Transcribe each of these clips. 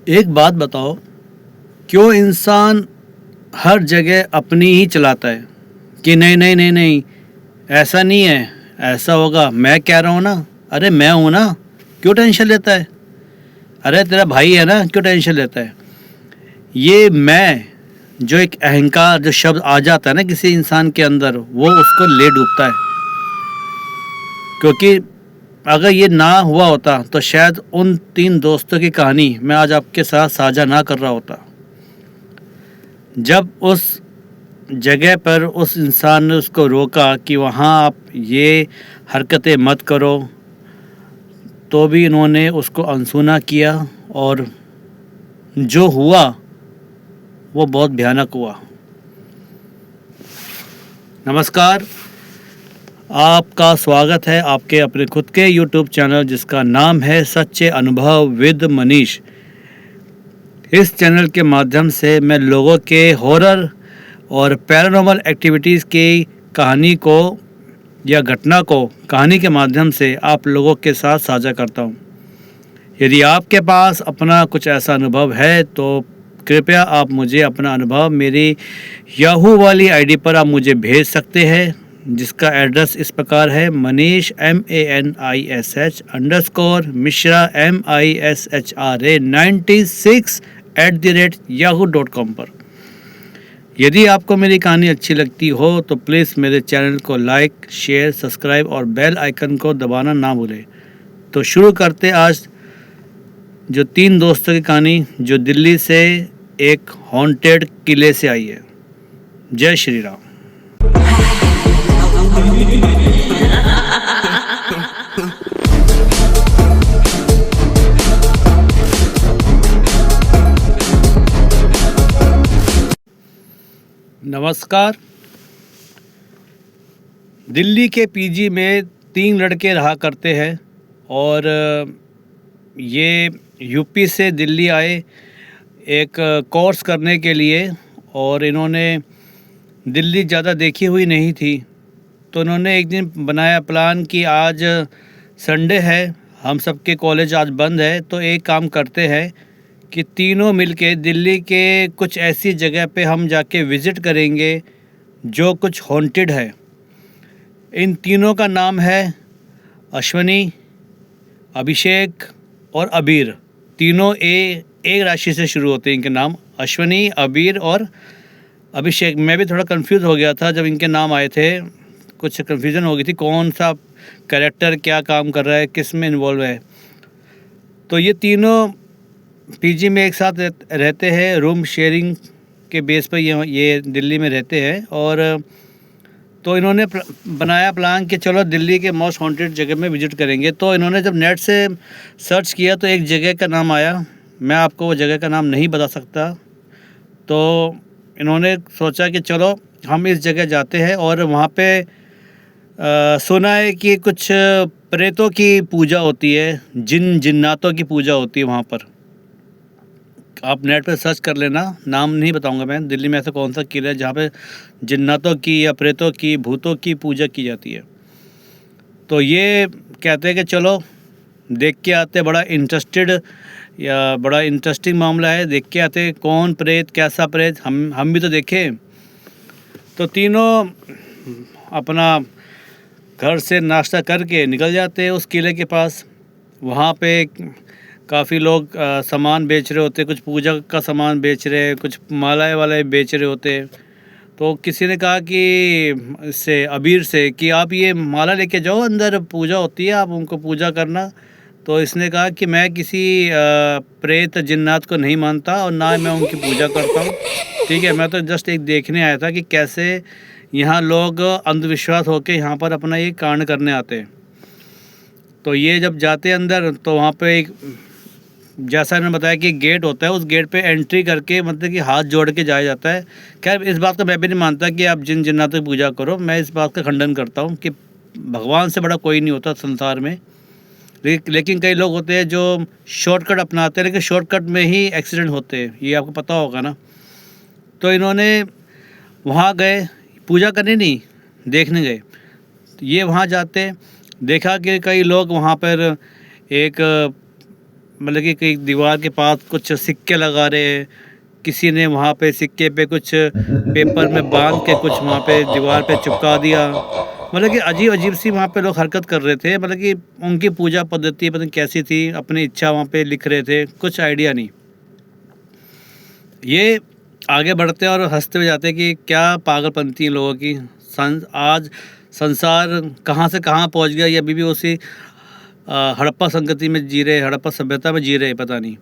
एक बात बताओ, क्यों इंसान हर जगह अपनी ही चलाता है कि नहीं नहीं नहीं नहीं, ऐसा नहीं है, ऐसा होगा, मैं कह रहा हूँ ना, अरे मैं हूँ ना, क्यों टेंशन लेता है? अरे तेरा भाई है ना, क्यों टेंशन लेता है? ये मैं जो एक अहंकार जो शब्द आ जाता है ना किसी इंसान के अंदर, वो उसको ले डूबता है। क्योंकि अगर ये ना हुआ होता तो शायद उन तीन दोस्तों की कहानी मैं आज आपके साथ साझा ना कर रहा होता। जब उस जगह पर उस इंसान ने उसको रोका कि वहाँ आप ये हरकतें मत करो, तो भी इन्होंने उसको अनसुना किया और जो हुआ वो बहुत भयानक हुआ। नमस्कार, आपका स्वागत है आपके अपने खुद के YouTube चैनल जिसका नाम है सच्चे अनुभव विद मनीष। इस चैनल के माध्यम से मैं लोगों के हॉरर और पैरानॉर्मल एक्टिविटीज़ की कहानी को या घटना को कहानी के माध्यम से आप लोगों के साथ साझा करता हूँ। यदि आपके पास अपना कुछ ऐसा अनुभव है तो कृपया आप मुझे अपना अनुभव मेरी याहू वाली आईडी पर आप मुझे भेज सकते हैं, जिसका एड्रेस इस प्रकार है मनीष MANISH_Mishra MISHRA 96@yahoo.com पर। यदि आपको मेरी कहानी अच्छी लगती हो तो प्लीज़ मेरे चैनल को लाइक, शेयर, सब्सक्राइब और बेल आइकन को दबाना ना भूलें। तो शुरू करते आज जो तीन दोस्तों की कहानी जो दिल्ली से एक हॉन्टेड किले से आई है। जय श्री राम। नमस्कार। दिल्ली के पीजी में तीन लड़के रहा करते हैं और ये यूपी से दिल्ली आए एक कोर्स करने के लिए, और इन्होंने दिल्ली ज़्यादा देखी हुई नहीं थी। तो इन्होंने एक दिन बनाया प्लान कि आज संडे है, हम सबके कॉलेज आज बंद है, तो एक काम करते हैं कि तीनों मिलके दिल्ली के कुछ ऐसी जगह पे हम जाके विज़िट करेंगे जो कुछ हॉन्टेड है। इन तीनों का नाम है अश्वनी, अभिषेक और अबीर। तीनों एक राशि से शुरू होते हैं इनके नाम, अश्वनी, अबीर और अभिषेक। मैं भी थोड़ा कंफ्यूज हो गया था जब इनके नाम आए थे, कुछ कन्फ्यूज़न हो गई थी कौन सा कैरेक्टर क्या काम कर रहा है, किस में इन्वॉल्व है। तो ये तीनों पीजी में एक साथ रहते हैं, रूम शेयरिंग के बेस पर ये दिल्ली में रहते हैं। और तो इन्होंने बनाया प्लान कि चलो दिल्ली के मोस्ट हॉन्टेड जगह में विज़िट करेंगे। तो इन्होंने जब नेट से सर्च किया तो एक जगह का नाम आया, मैं आपको वो जगह का नाम नहीं बता सकता। तो इन्होंने सोचा कि चलो हम इस जगह जाते हैं, और वहाँ पे सुना है कि कुछ प्रेतों की पूजा होती है, जिन्नातों की पूजा होती है वहाँ पर। आप नेट पे सर्च कर लेना, नाम नहीं बताऊंगा मैं। दिल्ली में ऐसा कौन सा किला है जहाँ पे जिन्नातों की या प्रेतों की, भूतों की पूजा की जाती है। तो ये कहते हैं कि चलो देख के आते, बड़ा इंटरेस्टिंग मामला है, देख के आते कौन प्रेत, कैसा प्रेत, हम भी तो देखें। तो तीनों अपना घर से नाश्ता करके निकल जाते हैं उस किले के पास। वहाँ पे काफ़ी लोग सामान बेच रहे होते, कुछ पूजा का सामान बेच रहे, कुछ मालाएं वाले बेच रहे होते। तो किसी ने कहा कि इससे अबीर से कि आप ये माला लेके जाओ, अंदर पूजा होती है, आप उनको पूजा करना। तो इसने कहा कि मैं किसी प्रेत जिन्नात को नहीं मानता और ना मैं उनकी पूजा करता हूँ, ठीक है, मैं तो जस्ट एक देखने आया था कि कैसे यहाँ लोग अंधविश्वास होकर यहाँ पर अपना ये कांड करने आते हैं। तो ये जब जाते हैं अंदर तो वहाँ पे एक, जैसा इन्होंने बताया कि गेट होता है, उस गेट पे एंट्री करके मतलब कि हाथ जोड़ के जाया जाता है। खैर इस बात का मैं भी नहीं मानता कि आप जिन्नातों की पूजा करो, मैं इस बात का खंडन करता हूँ कि भगवान से बड़ा कोई नहीं होता संसार में। लेकिन कई लोग होते हैं जो शॉर्टकट अपनाते हैं, लेकिन शॉर्टकट में ही एक्सीडेंट होते हैं, ये आपको पता होगा ना। तो इन्होंने वहाँ गए, पूजा करने नहीं, देखने गए। तो ये वहाँ जाते देखा कि कई लोग वहाँ पर एक मतलब कि कहीं दीवार के पास कुछ सिक्के लगा रहे हैं, किसी ने वहाँ पे सिक्के पे कुछ पेपर में बांध के कुछ वहाँ पे दीवार पे चिपका दिया। मतलब कि अजीब-अजीब सी वहाँ पे लोग हरकत कर रहे थे, मतलब कि उनकी पूजा पद्धति पता नहीं कैसी थी, अपनी इच्छा वहाँ पे लिख रहे थे, कुछ आइडिया नहीं। ये आगे बढ़ते हैं और हँसते हुए जाते हैं कि क्या पागलपंती है लोगों की। आज संसार कहाँ से कहाँ पहुँच गया, ये अभी भी उसी हड़प्पा संस्कृति में जी रहे, हड़प्पा सभ्यता में जी रहे, पता नहीं।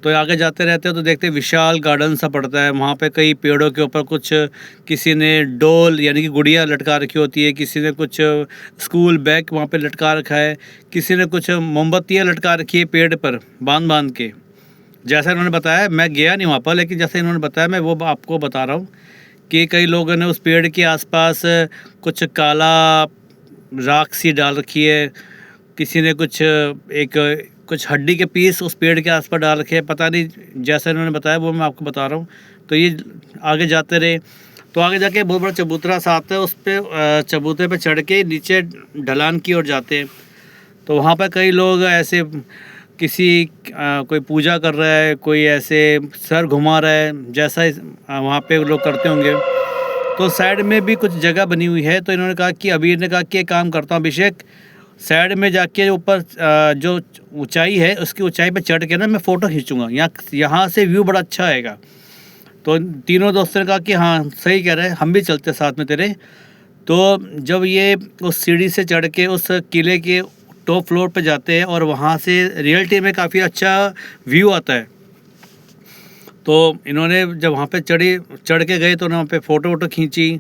तो आगे जाते रहते हैं तो देखते हैं विशाल गार्डन सा पड़ता है, वहाँ पे कई पेड़ों के ऊपर कुछ किसी ने डोल यानी कि गुड़िया लटका रखी होती है, किसी ने कुछ स्कूल बैग वहाँ पे लटका रखा है, किसी ने कुछ मोमबत्तियाँ लटका रखी है पेड़ पर बांध बांध के। जैसा इन्होंने बताया, मैं गया नहीं वहाँ पर, लेकिन जैसे इन्होंने बताया मैं वो आपको बता रहा हूँ कि कई लोगों ने उस पेड़ के आसपास कुछ काला राख सी डाल रखी है, किसी ने कुछ हड्डी के पीस उस पेड़ के आसपास डाल रखे हैं, पता नहीं, जैसा इन्होंने बताया वो मैं आपको बता रहा हूँ। तो ये आगे जाते रहे तो आगे जाके बहुत बड़ा चबूतरा सा आता है, उस पर चबूतरे पे चढ़ के नीचे ढलान की ओर जाते हैं। तो वहाँ पर कई लोग ऐसे कोई पूजा कर रहा है, कोई ऐसे सर घुमा रहा है, जैसा वहाँ पे लोग करते होंगे। तो साइड में भी कुछ जगह बनी हुई है, तो इन्होंने कहा कि अबीर ने कहा कि एक काम करता हूँ अभिषेक, साइड में जाके ऊपर जो ऊंचाई है उसकी ऊंचाई पे चढ़ के ना मैं फ़ोटो खींचूँगा, यहाँ से व्यू बड़ा अच्छा आएगा। तो तीनों दोस्तों ने कहा कि हाँ सही कह रहे हैं, हम भी चलते साथ में तेरे। तो जब ये उस सीढ़ी से चढ़ के उस किले के टॉप फ्लोर पे जाते हैं और वहाँ से रियलिटी में काफ़ी अच्छा व्यू आता है। तो इन्होंने जब वहाँ पे चढ़ के गए तो वहाँ पे फ़ोटो वोटो खींची,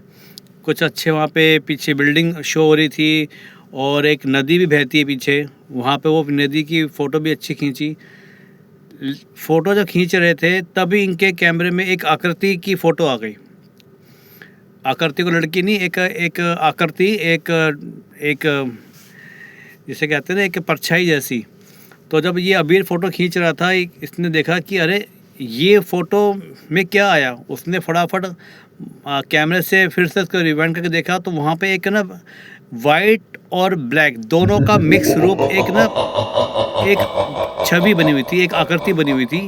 कुछ अच्छे वहाँ पे पीछे बिल्डिंग शो हो रही थी और एक नदी भी बहती है पीछे, वहाँ पे वो नदी की फ़ोटो भी अच्छी खींची। फ़ोटो जब खींच रहे थे तभी इनके कैमरे में एक आकृति की फ़ोटो आ गई। आकृति को लड़की नहीं, एक आकृति, एक जिसे कहते हैं ना एक परछाई जैसी। तो जब ये अबीर फ़ोटो खींच रहा था, इसने देखा कि अरे ये फ़ोटो में क्या आया। उसने फटाफट कैमरे से फिर से उसको रिवाइंड करके देखा तो वहाँ पे एक ना वाइट और ब्लैक दोनों का मिक्स रूप, एक छवि बनी हुई थी, एक आकृति बनी हुई थी,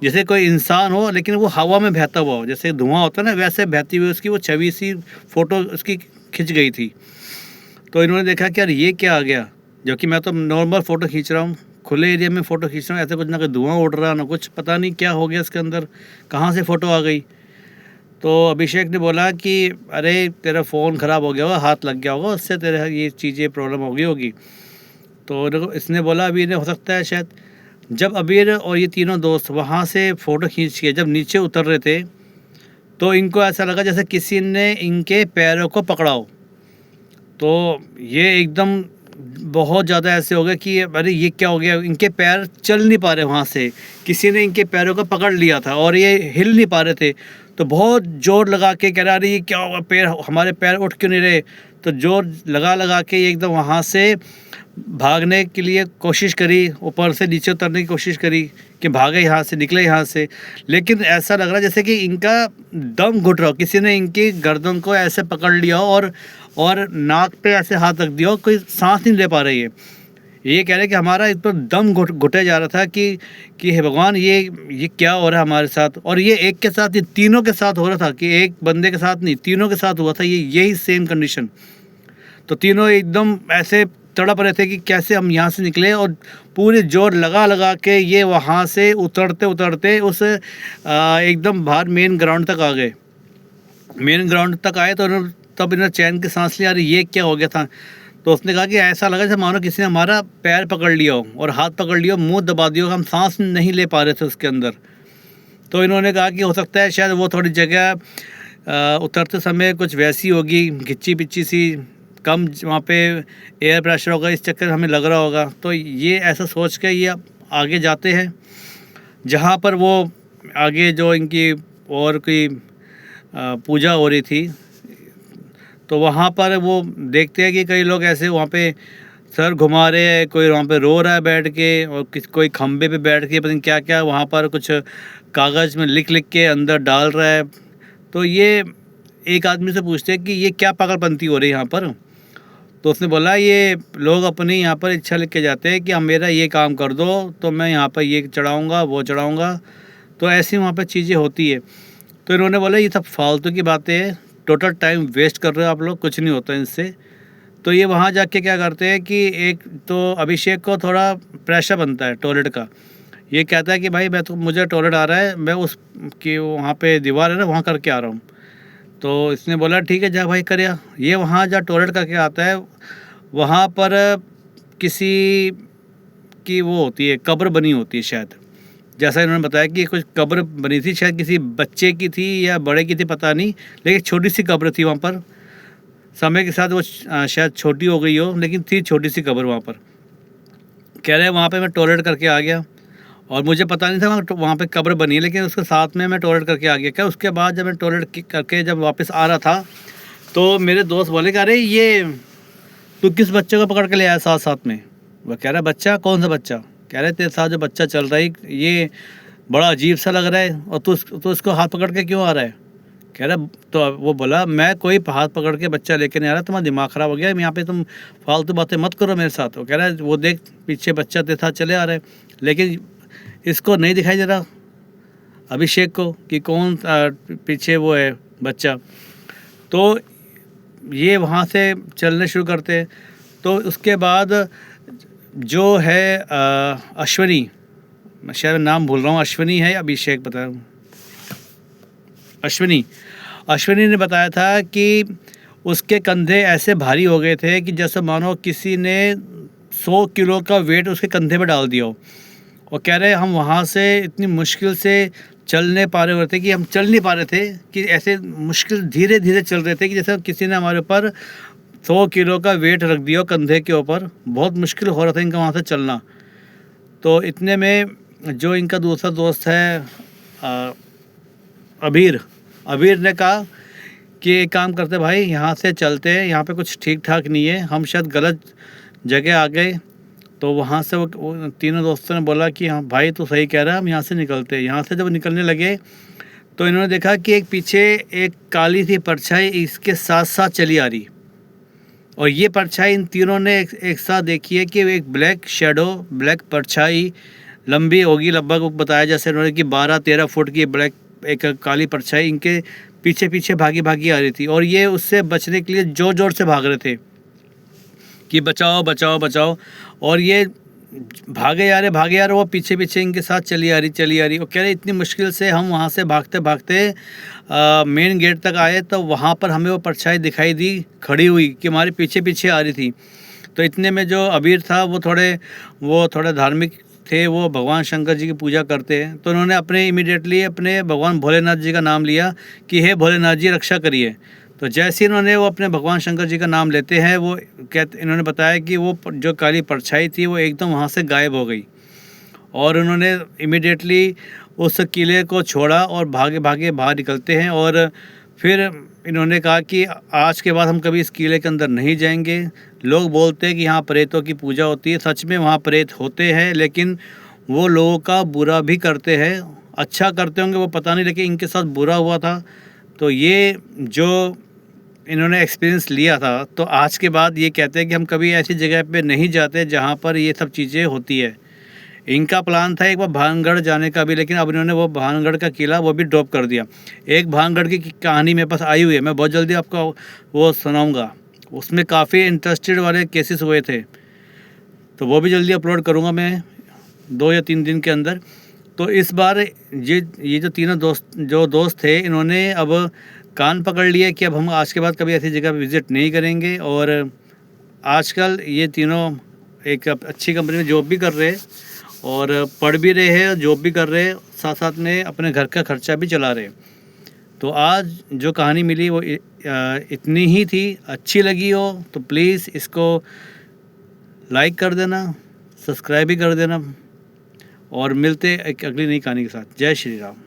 जैसे कोई इंसान हो लेकिन वो हवा में बहता हुआ हो, जैसे धुआं होता है ना वैसे बहती हुई उसकी वो छवि सी फ़ोटो उसकी खिंच गई थी। तो इन्होंने देखा कि यार ये क्या आ गया, जबकि मैं तो नॉर्मल फ़ोटो खींच रहा हूँ, खुले एरिया में फ़ोटो खींच रहा हूँ, ऐसे कुछ ना कोई धुआं उड़ रहा ना कुछ, पता नहीं क्या हो गया इसके अंदर, कहाँ से फ़ोटो आ गई। तो अभिषेक ने बोला कि अरे तेरा फ़ोन ख़राब हो गया होगा, हाथ लग गया होगा, उससे तेरा ये चीज़ें प्रॉब्लम हो गई होगी। तो इसने बोला अबीर ने, हो सकता है शायद। जब अबीर और ये तीनों दोस्त वहाँ से फ़ोटो खींच के जब नीचे उतर रहे थे तो इनको ऐसा लगा जैसे किसी ने इनके पैरों को पकड़ा हो। तो ये एकदम बहुत ज़्यादा ऐसे हो गया कि अरे ये क्या हो गया, इनके पैर चल नहीं पा रहे, वहाँ से किसी ने इनके पैरों को पकड़ लिया था और ये हिल नहीं पा रहे थे। तो बहुत ज़ोर लगा के कह रहा अरे ये क्या होगा, हमारे पैर उठ क्यों नहीं रहे। तो ज़ोर लगा के ये एकदम वहाँ से भागने के लिए कोशिश करी, ऊपर से नीचे उतरने की कोशिश करी कि भागे यहाँ से, निकले यहाँ से, लेकिन ऐसा लग रहा जैसे कि इनका दम घुट रहा हो, किसी ने इनकी गर्दन को ऐसे पकड़ लिया हो और नाक पे ऐसे हाथ रख दिया हो, कोई सांस नहीं ले पा रही है। ये कह रहे कि हमारा इस पर दम घुटे जा रहा था कि हे भगवान ये क्या हो रहा है हमारे साथ। और ये एक के साथ, ये तीनों के साथ हो रहा था, कि एक बंदे के साथ नहीं, तीनों के साथ हुआ था यही सेम कंडीशन। तो तीनों एकदम ऐसे तड़प रहे थे कि कैसे हम यहाँ से निकले, और पूरे जोर लगा के ये वहाँ से उतरते उस एकदम बाहर मेन ग्राउंड तक आ गए। मेन ग्राउंड तक आए तो तब इन्होंने चैन की सांस लिया, अरे ये क्या हो गया था। तो उसने कहा कि ऐसा लगा जैसे मानो किसी ने हमारा पैर पकड़ लिया हो और हाथ पकड़ लिया हो, मुँह दबा दिया हो, हम सांस नहीं ले पा रहे थे उसके अंदर। तो इन्होंने कहा कि हो सकता है शायद वो थोड़ी जगह उतरते समय कुछ वैसी होगी, घिच्ची पिच्ची सी, कम वहाँ पे एयर प्रेशर होगा, इस चक्कर हमें लग रहा होगा। तो ये ऐसा सोच के ये आगे जाते हैं, जहाँ पर वो आगे जो इनकी और कोई पूजा हो रही थी, तो वहाँ पर वो देखते हैं कि कई लोग ऐसे वहाँ पे सर घुमा रहे हैं, कोई वहाँ पे रो रहा है बैठ के, और कोई खम्बे पे बैठ के पता नहीं क्या क्या वहाँ पर कुछ कागज़ में लिख के अंदर डाल रहा है। तो ये एक आदमी से पूछते हैं कि ये क्या पागलपंती हो रही है यहाँ पर। तो उसने बोला ये लोग अपनी यहाँ पर इच्छा लिख के जाते हैं कि हम मेरा ये काम कर दो तो मैं यहाँ पर ये चढ़ाऊँगा वो चढ़ाऊँगा, तो ऐसी वहाँ पर चीज़ें होती है। तो इन्होंने बोला ये सब फालतू की बातें हैं, टोटल टाइम वेस्ट कर रहे हो आप लोग, कुछ नहीं होता इनसे। तो ये वहाँ जाके क्या करते हैं कि एक तो अभिषेक को थोड़ा प्रेशर बनता है टॉयलेट का। ये कहता है कि भाई मैं तो मुझे टॉयलेट आ रहा है, मैं उस कि वहाँ पे दीवार है ना वहाँ करके आ रहा हूँ। तो इसने बोला ठीक है जा भाई कर आ। ये वहाँ जहाँ टॉयलेट करके आता है वहाँ पर किसी की वो होती है, कब्र बनी होती है शायद, जैसा इन्होंने बताया कि कुछ कब्र बनी थी, शायद किसी बच्चे की थी या बड़े की थी पता नहीं, लेकिन छोटी सी कब्र थी वहाँ पर। समय के साथ वो शायद छोटी हो गई हो, लेकिन थी छोटी सी कब्र वहाँ पर। कह रहे वहाँ पे मैं टॉयलेट करके आ गया और मुझे पता नहीं था वहाँ पे कब्र बनी है, लेकिन उसके साथ में मैं टॉयलेट करके आ गया। क्या उसके बाद जब मैं टॉयलेट करके जब वापस आ रहा था तो मेरे दोस्त बोले कि अरे ये तू किस बच्चे को पकड़ के ले आया साथ साथ में। वह कह रहा बच्चा कौन सा बच्चा? कह रहे तेरे साथ जो बच्चा चल रहा है ये बड़ा अजीब सा लग रहा है और तू इसको हाथ पकड़ के क्यों आ रहा है? कह रहा तो वो बोला मैं कोई हाथ पकड़ के बच्चा लेके नहीं आ रहा, तुम्हारा दिमाग ख़राब हो गया, यहाँ पे तुम फालतू बातें मत करो मेरे साथ। वो कह रहा है वो देख पीछे बच्चा तेरे साथ चले आ रहा है, लेकिन इसको नहीं दिखाई दे रहा अभिषेक को कि कौन पीछे वो है बच्चा। तो ये वहाँ से चलने शुरू करते हैं। तो उसके बाद जो है अश्वनी, शायद नाम भूल रहा हूँ, अश्वनी है या अभिषेक बता, अश्वनी ने बताया था कि उसके कंधे ऐसे भारी हो गए थे कि जैसे मानो किसी ने 100 किलो का वेट उसके कंधे पे डाल दिया हो। और कह रहे हम वहाँ से इतनी मुश्किल से चलने पा रहे थे कि हम चल नहीं पा रहे थे, कि ऐसे मुश्किल धीरे धीरे चल रहे थे कि जैसे किसी ने हमारे ऊपर 100 किलो का वेट रख दिया कंधे के ऊपर। बहुत मुश्किल हो रहा था इनका वहाँ से चलना। तो इतने में जो इनका दूसरा दोस्त है अबीर ने कहा कि एक काम करते भाई यहाँ से चलते हैं, यहाँ पे कुछ ठीक ठाक नहीं है, हम शायद गलत जगह आ गए। तो वहाँ से वो तीनों दोस्तों ने बोला कि हाँ भाई तो सही कह रहा है, हम यहाँ से निकलते हैं। यहाँ से जब निकलने लगे तो इन्होंने देखा कि एक पीछे एक काली सी परछाई इसके साथ साथ चली आ रही, और ये परछाई इन तीनों ने एक साथ देखी है कि एक ब्लैक शेडो, ब्लैक परछाई लंबी होगी लगभग, बताया जैसे उन्होंने कि 12-13 फुट की ब्लैक एक काली परछाई इनके पीछे पीछे भागी भागी आ रही थी। और ये उससे बचने के लिए ज़ोर ज़ोर से भाग रहे थे कि बचाओ बचाओ बचाओ। और ये भागे आ रहे वो पीछे पीछे इनके साथ चली आ रही। और कह रहे इतनी मुश्किल से हम वहाँ से भागते भागते मेन गेट तक आए तो वहाँ पर हमें वो परछाई दिखाई दी खड़ी हुई कि हमारे पीछे पीछे आ रही थी। तो इतने में जो अबीर था वो थोड़े धार्मिक थे, वो भगवान शंकर जी की पूजा करते हैं। तो उन्होंने इमीडिएटली अपने भगवान भोलेनाथ जी का नाम लिया कि हे भोलेनाथ जी रक्षा करिए। तो जैसे इन्होंने वो अपने भगवान शंकर जी का नाम लेते हैं वो इन्होंने बताया कि वो जो काली परछाई थी वो एकदम वहाँ से गायब हो गई। और उन्होंने इमीडिएटली उस किले को छोड़ा और भागे भागे बाहर निकलते हैं। और फिर इन्होंने कहा कि आज के बाद हम कभी इस किले के अंदर नहीं जाएंगे। लोग बोलते हैं कि यहाँ प्रेतों की पूजा होती है, सच में वहाँ प्रेत होते हैं, लेकिन वो लोगों का बुरा भी करते हैं। अच्छा करते होंगे वो पता नहीं, लेकिन इनके साथ बुरा हुआ था। तो ये जो इन्होंने एक्सपीरियंस लिया था, तो आज के बाद ये कहते हैं कि हम कभी ऐसी जगह पे नहीं जाते जहाँ पर ये सब चीज़ें होती है। इनका प्लान था एक बार भानगढ़ जाने का भी, लेकिन अब इन्होंने वो भानगढ़ का किला वो भी ड्रॉप कर दिया। एक भानगढ़ की कहानी मेरे पास आई हुई है, मैं बहुत जल्दी आपको वो सुनाऊंगा। उसमें काफ़ी इंटरेस्टेड वाले केसेस हुए थे, तो वो भी जल्दी अपलोड करूँगा मैं 2 या 3 दिन के अंदर। तो इस बार ये जो तीनों दोस्त थे इन्होंने अब कान पकड़ लिया कि अब हम आज के बाद कभी ऐसी जगह विज़िट नहीं करेंगे। और आजकल ये तीनों एक अच्छी कंपनी में जॉब भी कर रहे हैं और पढ़ भी रहे हैं, जॉब भी कर रहे हैं, साथ साथ में अपने घर का खर्चा भी चला रहे हैं। तो आज जो कहानी मिली वो इतनी ही थी। अच्छी लगी हो तो प्लीज़ इसको लाइक कर देना, सब्सक्राइब भी कर देना, और मिलते एक अगली नई कहानी के साथ। जय श्री राम।